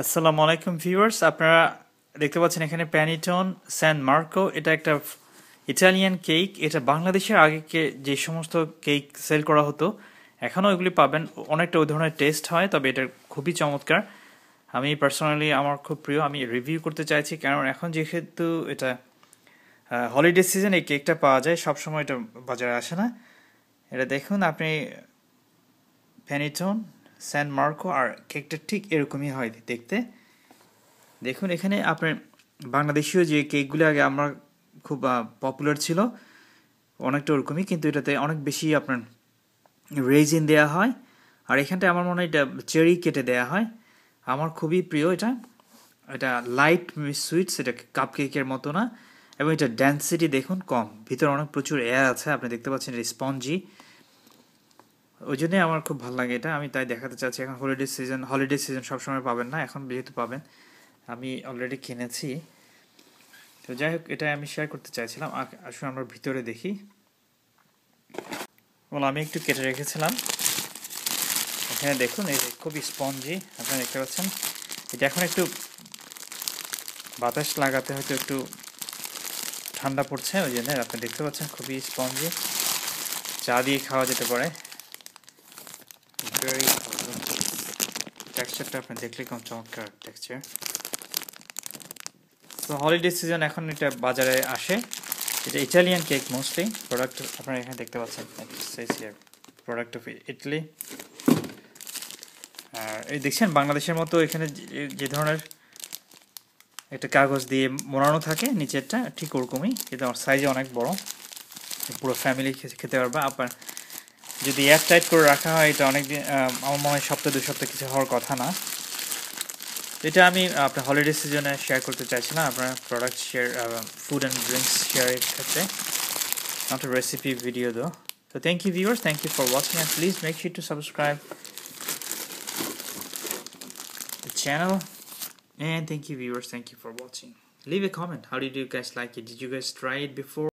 আসসালামু আলাইকুম ভিউয়ার্স, আপনারা দেখতে পাচ্ছেন এখানে প্যানিটন স্যান মার্কো। এটা একটা ইটালিয়ান কেক। এটা বাংলাদেশের আগে যে সমস্ত কেক সেল করা হতো এখনও এগুলি পাবেন। অনেকটা ওই ধরনের টেস্ট হয়, তবে এটা খুবই চমৎকার। আমি পার্সোনালি আমার খুব প্রিয়, আমি রিভিউ করতে চাইছি, কারণ এখন যেহেতু এটা হলিডে সিজন এই কেকটা পাওয়া যায়, সবসময় এটা বাজারে আসে না। এটা দেখুন আপনি, প্যানিটন স্যান মার্কো, আর কেকটা ঠিক এরকমই হয় দেখতে। দেখুন এখানে আপনার বাংলাদেশীয় যে কেকগুলো আগে আমরা খুব পপুলার ছিল, অনেকটা ওরকমই, কিন্তু এটাতে অনেক বেশি আপনার রেজিন দেওয়া হয়। আর এখানটায় আমার মনে হয় এটা চেরি কেটে দেওয়া হয়। আমার খুবই প্রিয় এটা। এটা লাইট সুইটস, এটা কাপ কেকের মতো না, এবং এটা ডেন্সিটি দেখুন কম, ভিতরে অনেক প্রচুর এয়ার আছে, আপনি দেখতে পাচ্ছেন এটা স্পঞ্জি। ওই জন্যই আমার খুব ভালো লাগে এটা, আমি তাই দেখাতে চাচ্ছি। এখন হলিডে সিজন সবসময় পাবেন না, এখন যেহেতু পাবেন, আমি অলরেডি কিনেছি। তো যাই হোক, এটা আমি শেয়ার করতে চাইছিলাম। আসলে আমরা ভিতরে দেখি। বলো, আমি একটু কেটে রেখেছিলাম। এখানে দেখুন এই যে খুবই স্পঞ্জি, আপনারা দেখতে পাচ্ছেন। এটা এখন একটু বাতাস লাগাতে হয়তো একটু ঠান্ডা পড়ছে, ওই জন্য আপনি দেখতে পাচ্ছেন খুবই স্পঞ্জি। চা দিয়ে খাওয়া যেতে পারে। ভেরি টেক্সচারটা আপনি দেখলে কেমন চমৎকার টেক্সচার। তো হলিডে সিজন এখন এটা বাজারে আসে। এটা ইটালিয়ান কেক মোস্টলি। প্রোডাক্ট আপনারা এখানে দেখতে পাচ্ছেন, প্রোডাক্ট অফ ইটালি। আর এই দেখছেন বাংলাদেশের মতো এখানে যে ধরনের একটা কাগজ দিয়ে মোড়ানো থাকে নিচেরটা, ঠিক ওরকমই, কিন্তু আমার সাইজে অনেক বড়, পুরো ফ্যামিলি খেতে পারবে। আপনার যদি এয়ার টাইট করে রাখা হয়, এটা অনেক দিন, আমার মনে হয় সপ্তাহ 2 সপ্তাহ কিছু হওয়ার কথা না। এটা আমি আপনার হলিডে সিজনে শেয়ার করতে চাইছিলাম, আপনার product share, food and drinks শেয়ারের ক্ষেত্রে, not a recipe video though. So thank you viewers, thank you for watching, and please make sure to subscribe the channel. And thank you viewers, thank you for watching. Leave a comment, how did you guys like it? Did you guys try it before?